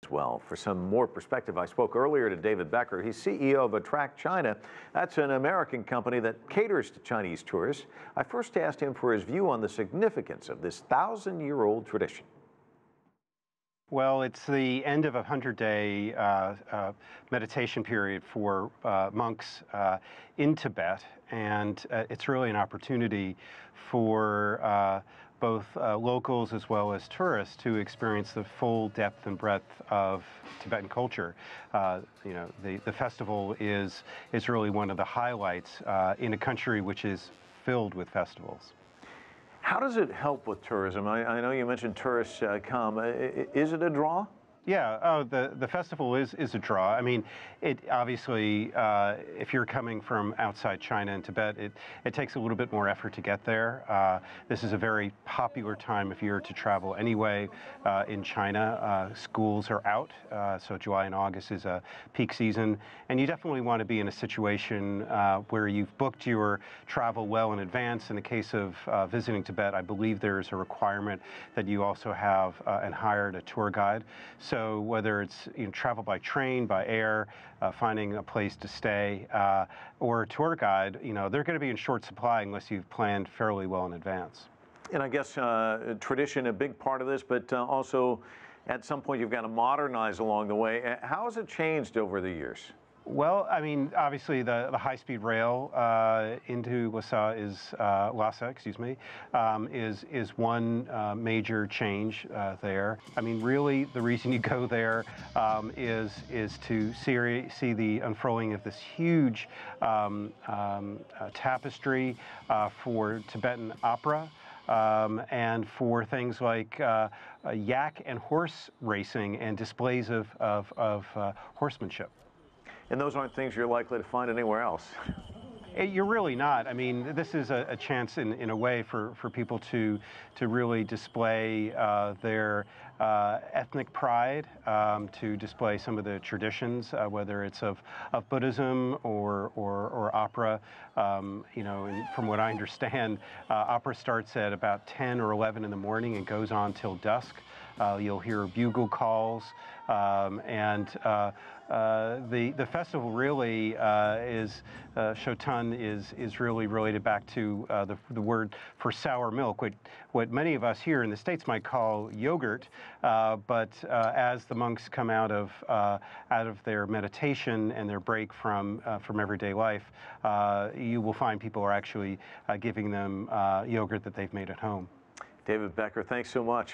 well. For some more perspective, I spoke earlier to David Becker. He's CEO of Attract China. That's an American company that caters to Chinese tourists. I first asked him for his view on the significance of this 1,000-year-old tradition. Well, it's the end of a 100-day meditation period for monks in Tibet, and it's really an opportunity for both locals as well as tourists to experience the full depth and breadth of Tibetan culture. The festival is really one of the highlights in a country which is filled with festivals. How does it help with tourism? I know you mentioned tourists come. Is it a draw? Yeah, the festival is a draw. I mean, it obviously, if you're coming from outside China and Tibet, it takes a little bit more effort to get there. This is a very popular time of year to travel anyway in China. Schools are out, so July and August is a peak season. And you definitely want to be in a situation where you've booked your travel well in advance. In the case of visiting Tibet, I believe there's a requirement that you also have and hired a tour guide. So whether it's travel by train, by air, finding a place to stay, or a tour guide, they're going to be in short supply unless you've planned fairly well in advance. And I guess tradition, a big part of this, but also at some point you've got to modernize along the way. How has it changed over the years? Well, I mean, obviously the high-speed rail into Lhasa, is one major change there. I mean, really, the reason you go there is to see the unfurling of this huge tapestry for Tibetan opera. And for things like yak and horse racing and displays of horsemanship. And those aren't things you're likely to find anywhere else. You're really not. I mean, this is a chance in a way for people to really display their ethnic pride, to display some of the traditions, whether it's of Buddhism or opera. And from what I understand, opera starts at about 10 or 11 in the morning and goes on till dusk. You'll hear bugle calls, and the festival really Shoton is really related back to the word for sour milk, what many of us here in the States might call yogurt, but as the monks come out of their meditation and their break from everyday life, you will find people are actually giving them yogurt that they've made at home. David Becker, thanks so much.